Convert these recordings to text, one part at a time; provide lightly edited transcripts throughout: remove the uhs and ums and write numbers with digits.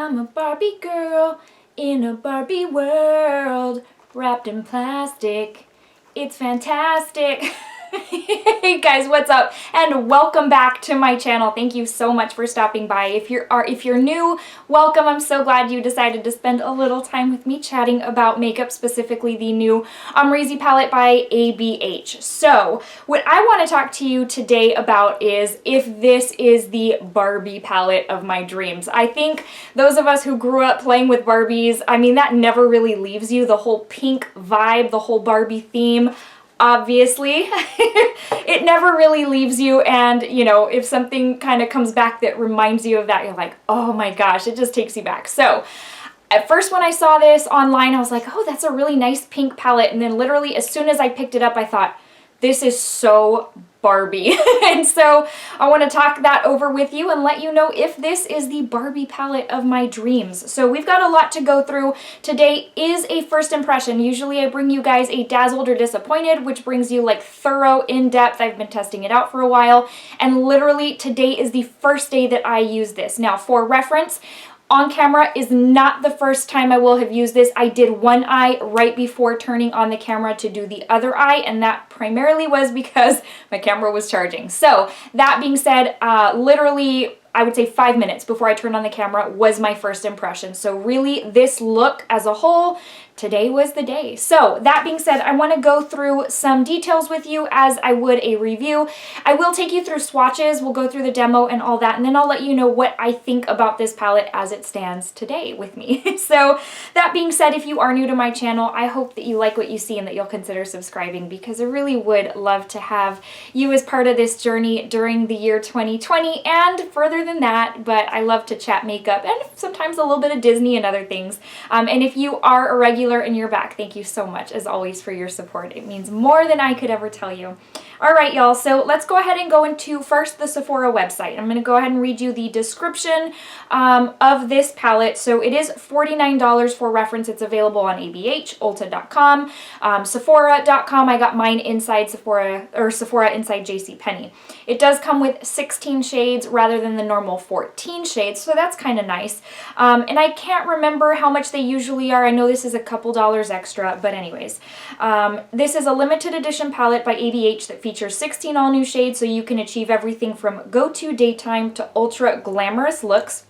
I'm a Barbie girl in a Barbie world, wrapped in plastic. It's fantastic. Hey guys, what's up? And welcome back to my channel. Thank you so much for stopping by. If you're new, welcome. I'm so glad you decided to spend a little time with me chatting about makeup, specifically the new Amrezy palette by ABH. So, what I want to talk to you today about is if this is the Barbie palette of my dreams. I think those of us who grew up playing with Barbies, I mean, that never really leaves you. The whole pink vibe, the whole Barbie theme, obviously, it never really leaves you. And, you know, if something kind of comes back that reminds you of that, you're like, oh my gosh, it just takes you back. So at first when I saw this online, I was like, oh, that's a really nice pink palette. And then literally as soon as I picked it up, I thought, this is so Barbie. And so I want to talk that over with you and let you know if this is the Barbie palette of my dreams. So we've got a lot to go through. Today is a first impression. Usually I bring you guys a dazzled or disappointed, which brings you like thorough, in-depth. I've been testing it out for a while. And literally today is the first day that I use this. Now for reference, on camera is not the first time I will have used this. I did one eye right before turning on the camera to do the other eye, and that primarily was because my camera was charging. So that being said, literally I would say 5 minutes before I turned on the camera was my first impression. So really this look as a whole, today was the day. So that being said, I want to go through some details with you as I would a review. I will take you through swatches, we'll go through the demo and all that, and then I'll let you know what I think about this palette as it stands today with me. So that being said, if you are new to my channel, I hope that you like what you see and that you'll consider subscribing, because I really would love to have you as part of this journey during the year 2020 and further than that. But I love to chat makeup and sometimes a little bit of Disney and other things. And if you are a regular and you're back, thank you so much as always for your support. It means more than I could ever tell you. All right, y'all, so let's go ahead and go into first the Sephora website. I'm going to go ahead and read you the description of this palette. So it is $49 for reference. It's available on ABH, Ulta.com, Sephora.com. I got mine inside Sephora, or Sephora inside JCPenney. It does come with 16 shades rather than the normal 14 shades, so that's kind of nice. And I can't remember how much they usually are. I know this is a couple dollars extra, but anyways. This is a limited edition palette by ABH that features 16 all new shades, so you can achieve everything from go-to daytime to ultra glamorous looks.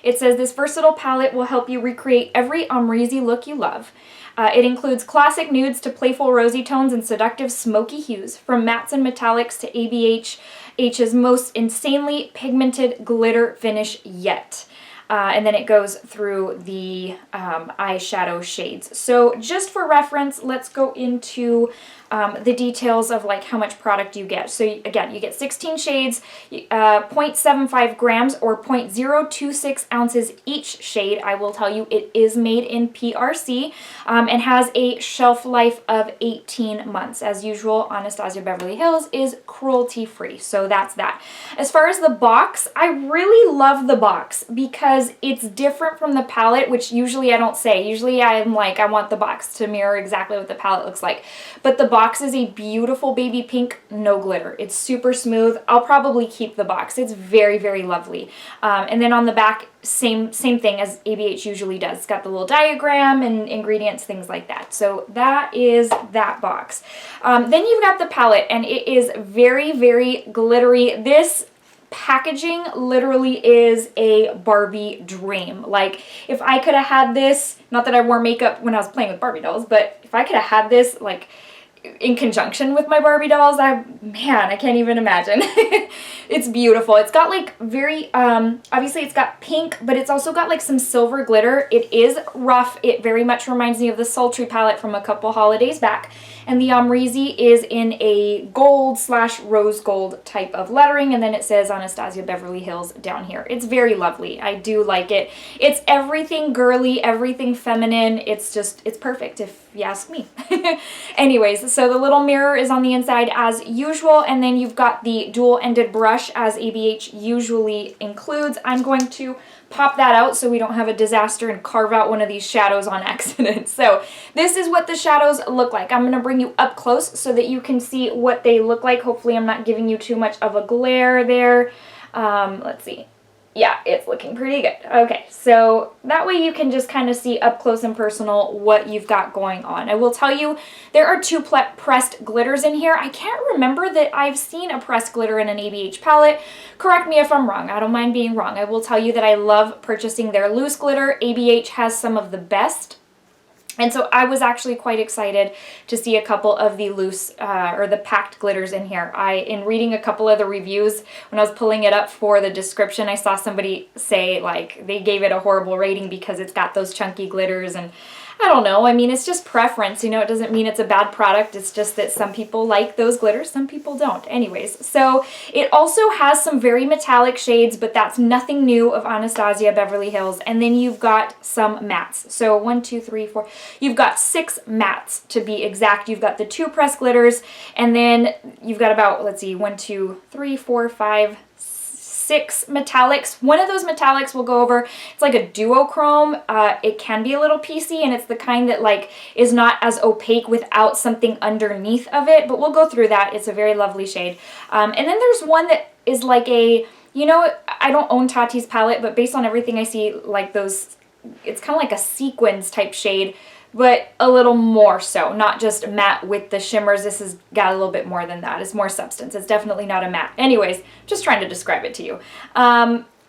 It says this versatile palette will help you recreate every Amrezy look you love. It includes classic nudes to playful rosy tones and seductive smoky hues, from mattes and metallics to ABH's most insanely pigmented glitter finish yet. And then it goes through the eyeshadow shades. So just for reference, let's go into the details of like how much product you get. So again, you get 16 shades, 0.75 grams or 0.026 ounces each shade. I will tell you it is made in PRC and has a shelf life of 18 months. As usual, Anastasia Beverly Hills is cruelty-free, so that's that. As far as the box, I really love the box because it's different from the palette, which usually I don't say. Usually I'm like, I want the box to mirror exactly what the palette looks like. But the box is a beautiful baby pink, no glitter. It's super smooth. I'll probably keep the box. It's very, very lovely. And then on the back, same thing as ABH usually does. It's got the little diagram and ingredients, things like that. So that is that box. Then you've got the palette, and it is very, very glittery. This packaging literally is a Barbie dream. Like, if I could have had this, not that I wore makeup when I was playing with Barbie dolls, but if I could have had this, like, in conjunction with my Barbie dolls, man, I can't even imagine. It's beautiful. It's got like very, obviously it's got pink, but it's also got like some silver glitter. It is rough. It very much reminds me of the Sultry palette from a couple holidays back. And the Amrezy is in a gold / rose gold type of lettering, and then it says Anastasia Beverly Hills down here. It's very lovely. I do like it. It's everything girly, everything feminine. It's just, it's perfect if you ask me. Anyways, so the little mirror is on the inside as usual, and then you've got the dual-ended brush as ABH usually includes. I'm going to pop that out so we don't have a disaster and carve out one of these shadows on accident. So this is what the shadows look like. I'm going to bring you up close so that you can see what they look like. Hopefully I'm not giving you too much of a glare there. Let's see. Yeah, it's looking pretty good. Okay, so that way you can just kind of see up close and personal what you've got going on. I will tell you, there are two pressed glitters in here. I can't remember that I've seen a pressed glitter in an ABH palette. Correct me if I'm wrong. I don't mind being wrong. I will tell you that I love purchasing their loose glitter. ABH has some of the best. And so I was actually quite excited to see a couple of the loose or the packed glitters in here. In reading a couple of the reviews, when I was pulling it up for the description, I saw somebody say like they gave it a horrible rating because it's got those chunky glitters, and I don't know. I mean, it's just preference, you know. It doesn't mean it's a bad product. It's just that some people like those glitters, some people don't. Anyways, so it also has some very metallic shades, but that's nothing new of Anastasia Beverly Hills. And then you've got some mattes. So 1, 2, 3, 4. You've got 6 mattes to be exact. You've got the 2 pressed glitters, and then you've got about, let's see, 1, 2, 3, 4, 5, 6 metallics. One of those metallics we'll go over. It's like a duochrome. It can be a little piecey, and it's the kind that like is not as opaque without something underneath of it, but we'll go through that. It's a very lovely shade. And then there's one that is like a, you know, I don't own Tati's palette, but based on everything I see, like those, it's kind of like a sequins type shade, but a little more so, not just matte with the shimmers. This has got a little bit more than that. It's more substance. It's definitely not a matte. Anyways, just trying to describe it to you.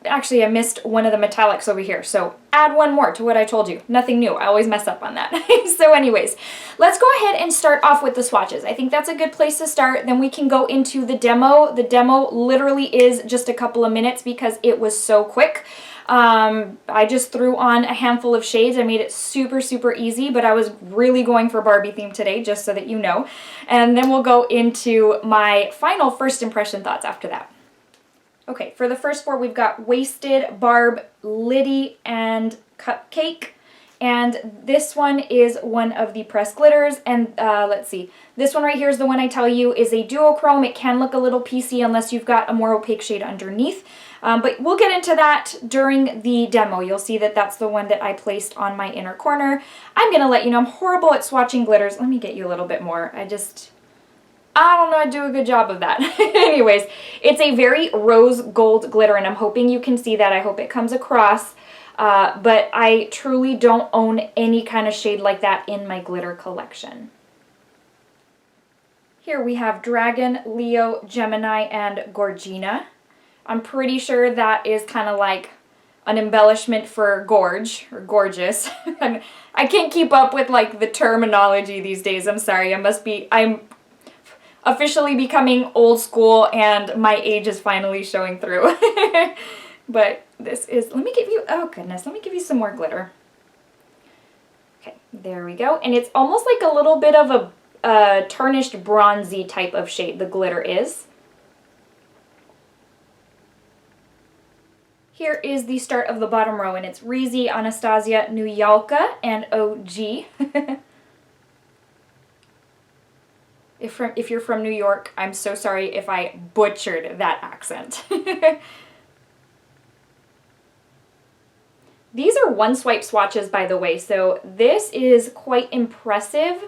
Actually, I missed one of the metallics over here, so add one more to what I told you. Nothing new. I always mess up on that. So anyways, let's go ahead and start off with the swatches. I think that's a good place to start. Then we can go into the demo. The demo literally is just a couple of minutes because it was so quick. I just threw on a handful of shades. I made it super, super easy, but I was really going for Barbie theme today, just so that you know. And then we'll go into my final first impression thoughts after that. Okay, for the first 4, we've got Wasted, Barb, Liddy, and Cupcake. And this one is one of the pressed glitters. And let's see, this one right here is the one I tell you is a duochrome. It can look a little piecey unless you've got a more opaque shade underneath. But we'll get into that during the demo. You'll see that that's the one that I placed on my inner corner. I'm going to let you know I'm horrible at swatching glitters. Let me get you a little bit more. I don't know how to do a good job of that. Anyways, it's a very rose gold glitter, and I'm hoping you can see that. I hope it comes across. But I truly don't own any kind of shade like that in my glitter collection. Here we have Dragon, Leo, Gemini, and Gorgina. I'm pretty sure that is kind of like an embellishment for gorge or gorgeous. I can't keep up with like the terminology these days. I'm sorry. I'm officially becoming old school and my age is finally showing through. But this is, let me give you, oh goodness, let me give you some more glitter. Okay, there we go. And it's almost like a little bit of a tarnished bronzy type of shade, the glitter is. Here is the start of the bottom row, and it's Reezy, Anastasia, New Yalka, and OG. If you're from New York, I'm so sorry if I butchered that accent. These are one swipe swatches, by the way, so this is quite impressive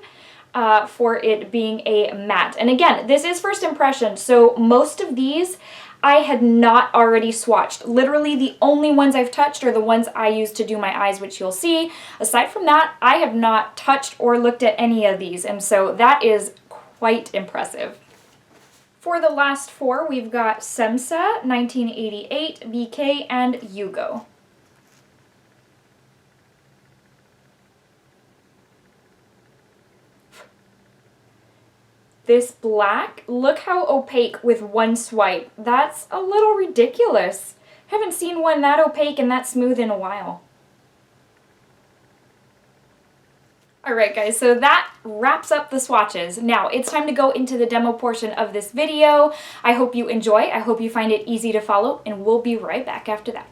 for it being a matte. And again, this is first impression, so most of these I had not already swatched. Literally the only ones I've touched are the ones I use to do my eyes, which you'll see. Aside from that, I have not touched or looked at any of these, and so that is quite impressive. For the last 4, we've got Semsa, 1988, BK, and Yugo. This black, look how opaque with one swipe. That's a little ridiculous. Haven't seen one that opaque and that smooth in a while. Alright guys, so that wraps up the swatches. Now it's time to go into the demo portion of this video. I hope you enjoy, I hope you find it easy to follow, and we'll be right back after that.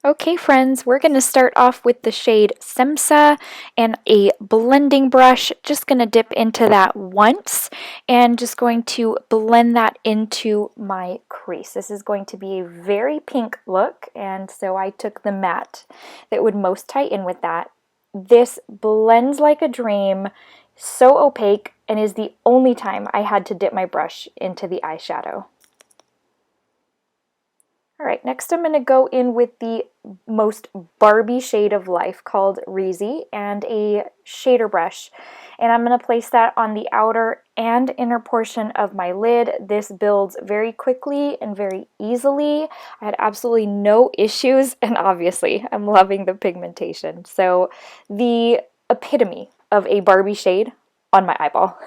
Okay friends, we're going to start off with the shade Semsa and a blending brush. Just going to dip into that once and just going to blend that into my crease. This is going to be a very pink look, and so I took the matte that would most tie in with that. This blends like a dream, so opaque, and is the only time I had to dip my brush into the eyeshadow. All right, next I'm going to go in with the most Barbie shade of life called Reezy and a shader brush. And I'm going to place that on the outer and inner portion of my lid. This builds very quickly and very easily. I had absolutely no issues, and obviously I'm loving the pigmentation. So the epitome of a Barbie shade on my eyeball.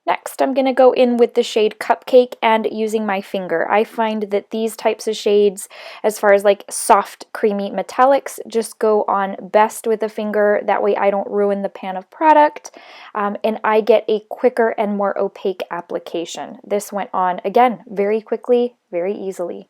Next, I'm going to go in with the shade Cupcake and using my finger. I find that these types of shades, as far as like soft, creamy metallics, just go on best with the finger. That way I don't ruin the pan of product, and I get a quicker and more opaque application. This went on, again, very quickly, very easily.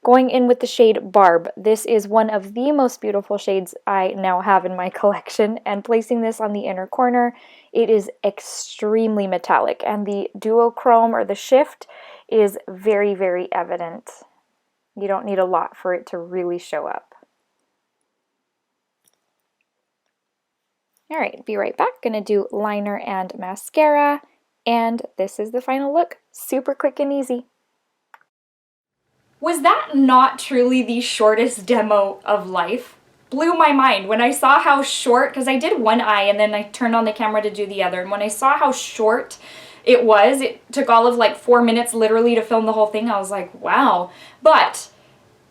Going in with the shade Barb. This is one of the most beautiful shades I now have in my collection, and placing this on the inner corner, it is extremely metallic, and the duochrome or the shift is very, very evident. You don't need a lot for it to really show up. All right, be right back. Gonna do liner and mascara, and this is the final look. Super quick and easy. Was that not truly the shortest demo of life? Blew my mind when I saw how short, because I did one eye and then I turned on the camera to do the other, and when I saw how short it was, it took all of like 4 minutes literally to film the whole thing. I was like, wow. But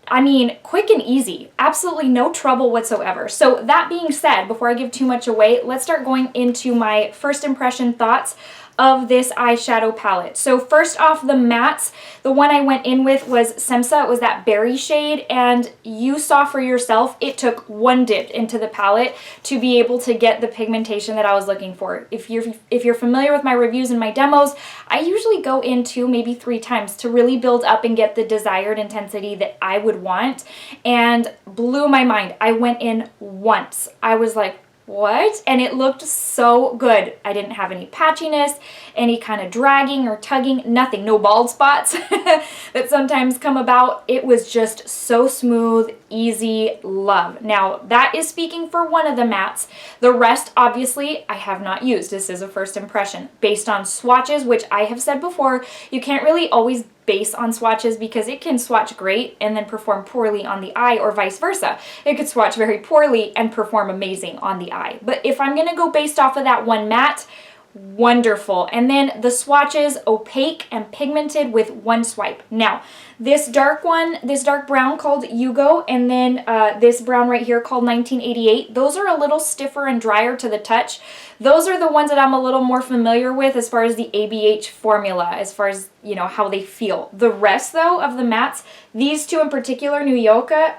I mean, quick and easy, absolutely no trouble whatsoever. So that being said, before I give too much away, let's start going into my first impression thoughts of this eyeshadow palette. So first off, the mattes, the one I went in with was Semsa. It was that berry shade, and you saw for yourself it took one dip into the palette to be able to get the pigmentation that I was looking for. If you're familiar with my reviews and my demos, I usually go in 2, maybe 3 times to really build up and get the desired intensity that I would want, and blew my mind. I went in once. I was like, what? And it looked so good. I didn't have any patchiness, any kind of dragging or tugging, nothing. No bald spots that sometimes come about. It was just so smooth, easy, love. Now, that is speaking for one of the mattes. The rest, obviously, I have not used. This is a first impression. Based on swatches, which I have said before, you can't really always base on swatches because it can swatch great and then perform poorly on the eye, or vice versa. It could swatch very poorly and perform amazing on the eye. But if I'm gonna go based off of that one matte, wonderful. And then the swatches, opaque and pigmented with one swipe. Now, this dark one, this dark brown called Yugo, and then this brown right here called 1988, those are a little stiffer and drier to the touch. Those are the ones that I'm a little more familiar with as far as the ABH formula, as far as, you know, how they feel. The rest, though, of the mattes, these two in particular, New Yalka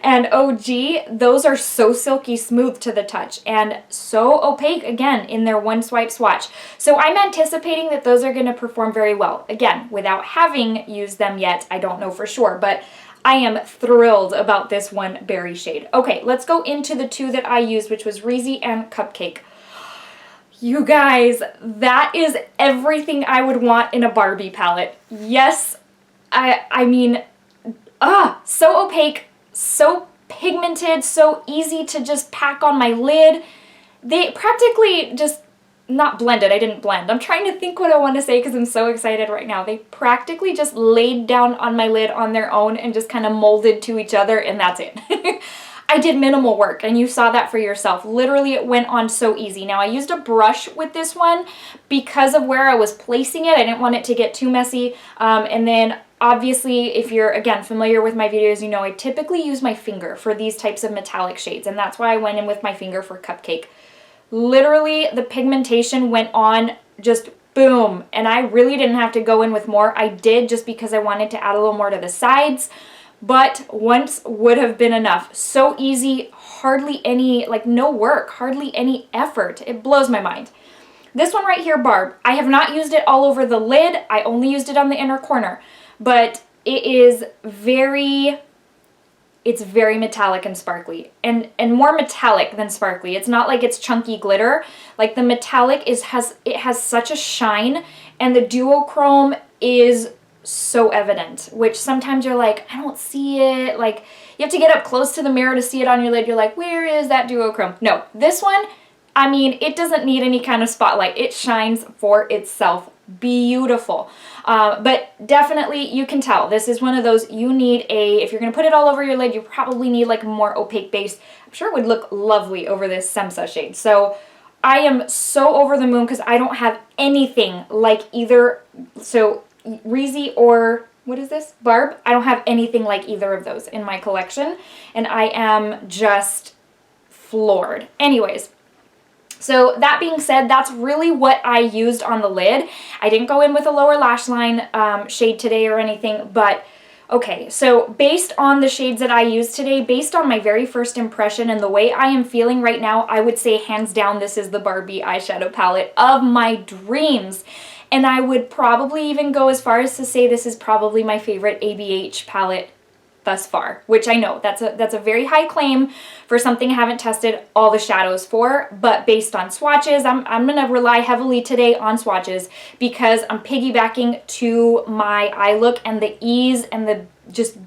and OG, those are so silky smooth to the touch and so opaque, again, in their one swipe swatch. So I'm anticipating that those are going to perform very well. Again, without having used them yet, I don't know for sure, but I am thrilled about this one berry shade. Okay, let's go into the 2 that I used, which was Reezy and Cupcake. You guys, that is everything I would want in a Barbie palette. Yes, I mean, so opaque, so pigmented, so easy to just pack on my lid. They practically just, not blended, I didn't blend. I'm trying to think what I want to say because I'm so excited right now. They practically just laid down on my lid on their own and just kind of molded to each other, and that's it. I did minimal work, and you saw that for yourself. Literally, it went on so easy. Now, I used a brush with this one because of where I was placing it. I didn't want it to get too messy. And then, obviously, if you're, again, familiar with my videos, you know I typically use my finger for these types of metallic shades, and that's why I went in with my finger for Cupcake. Literally, the pigmentation went on just boom, and I really didn't have to go in with more. I did just because I wanted to add a little more to the sides, but once would have been enough. So easy, hardly any, like no work, hardly any effort. It blows my mind. This one right here, Barb, I have not used it all over the lid. I only used it on the inner corner, but it is very, it's very metallic and sparkly, and more metallic than sparkly. It's not like it's chunky glitter. Like the metallic has such a shine, and the duochrome is so evident, which sometimes you're like, I don't see it. Like you have to get up close to the mirror to see it on your lid. You're like, where is that duochrome? No, this one, I mean, it doesn't need any kind of spotlight. It shines for itself. Beautiful. But definitely you can tell this is one of those you need if you're going to put it all over your lid, you probably need like a more opaque base. I'm sure it would look lovely over this Semsa shade. So I am so over the moon because I don't have anything like either, so Reezy or what is this? Barb. I don't have anything like either of those in my collection, and I am just floored. Anyways, so that being said, that's really what I used on the lid. I didn't go in with a lower lash line shade today or anything, but okay, so based on the shades that I used today, based on my very first impression and the way I am feeling right now, I would say hands down this is the Barbie eyeshadow palette of my dreams. And I would probably even go as far as to say this is probably my favorite ABH palette thus far, which I know that's a very high claim for something I haven't tested all the shadows for, but based on swatches, I'm going to rely heavily today on swatches because I'm piggybacking to my eye look and the ease and the just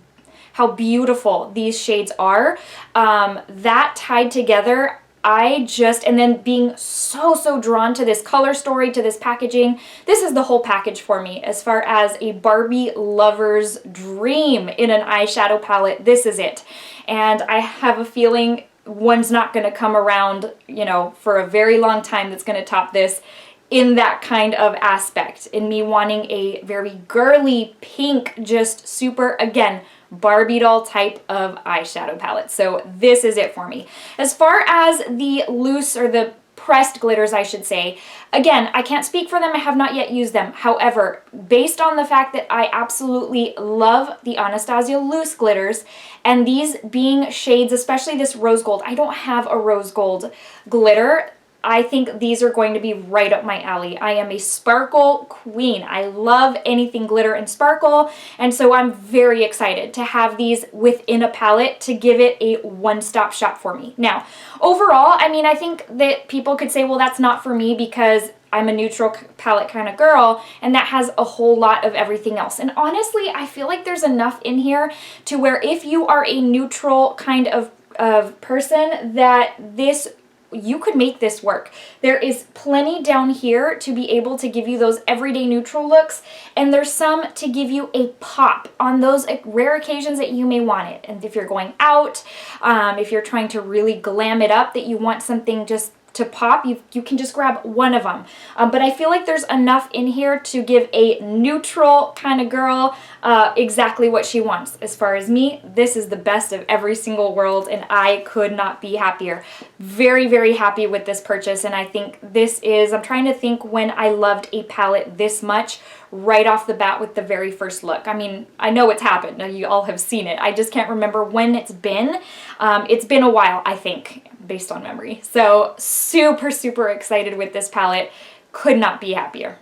how beautiful these shades are. That tied together, and then being so drawn to this color story, to this packaging. This is the whole package for me as far as a Barbie lover's dream in an eyeshadow palette. This is it. And I have a feeling one's not going to come around, you know, for a very long time that's going to top this in that kind of aspect. In me wanting a very girly pink, just super, again, Barbie doll type of eyeshadow palette. So this is it for me. As far as the loose or the pressed glitters, I should say, again, I can't speak for them. I have not yet used them. However, based on the fact that I absolutely love the Anastasia loose glitters, and these being shades, especially this rose gold, I don't have a rose gold glitter. I think these are going to be right up my alley. I am a sparkle queen. I love anything glitter and sparkle, and so I'm very excited to have these within a palette to give it a one-stop shop for me. Now, overall, I mean, I think that people could say, well, that's not for me because I'm a neutral palette kind of girl, and that has a whole lot of everything else. And honestly, I feel like there's enough in here to where if you are a neutral kind of person, that you could make this work. There is plenty down here to be able to give you those everyday neutral looks, and there's some to give you a pop on those rare occasions that you may want it. And if you're going out, if you're trying to really glam it up, that you want something just to pop, you can just grab one of them. But I feel like there's enough in here to give a neutral kind of girl exactly what she wants. As far as me, this is the best of every single world, and I could not be happier. Very happy with this purchase, and I think this is, I'm trying to think when I loved a palette this much right off the bat with the very first look. I mean, I know it's happened. You all have seen it. I just can't remember when it's been. It's been a while, I think, based on memory. So super excited with this palette. Could not be happier.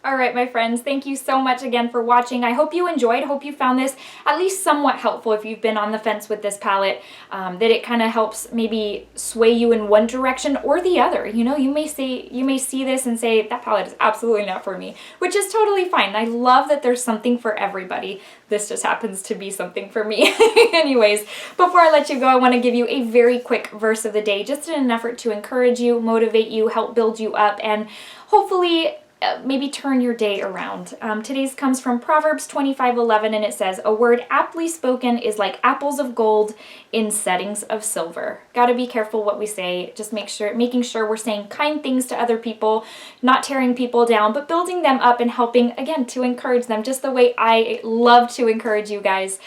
All right, my friends, thank you so much again for watching. I hope you enjoyed. Hope you found this at least somewhat helpful if you've been on the fence with this palette, that it kind of helps maybe sway you in one direction or the other. You know, you may see this and say, that palette is absolutely not for me, which is totally fine. I love that there's something for everybody. This just happens to be something for me. Anyways, before I let you go, I want to give you a very quick verse of the day, just in an effort to encourage you, motivate you, help build you up, and hopefully maybe turn your day around. Today's comes from Proverbs 25:11, and it says, "A word aptly spoken is like apples of gold in settings of silver." Gotta be careful what we say. Just making sure we're saying kind things to other people, not tearing people down, but building them up and helping, again, to encourage them, just the way I love to encourage you guys.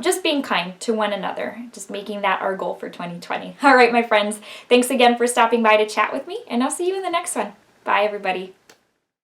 Just being kind to one another, just making that our goal for 2020. All right, my friends, thanks again for stopping by to chat with me, and I'll see you in the next one. Bye, everybody.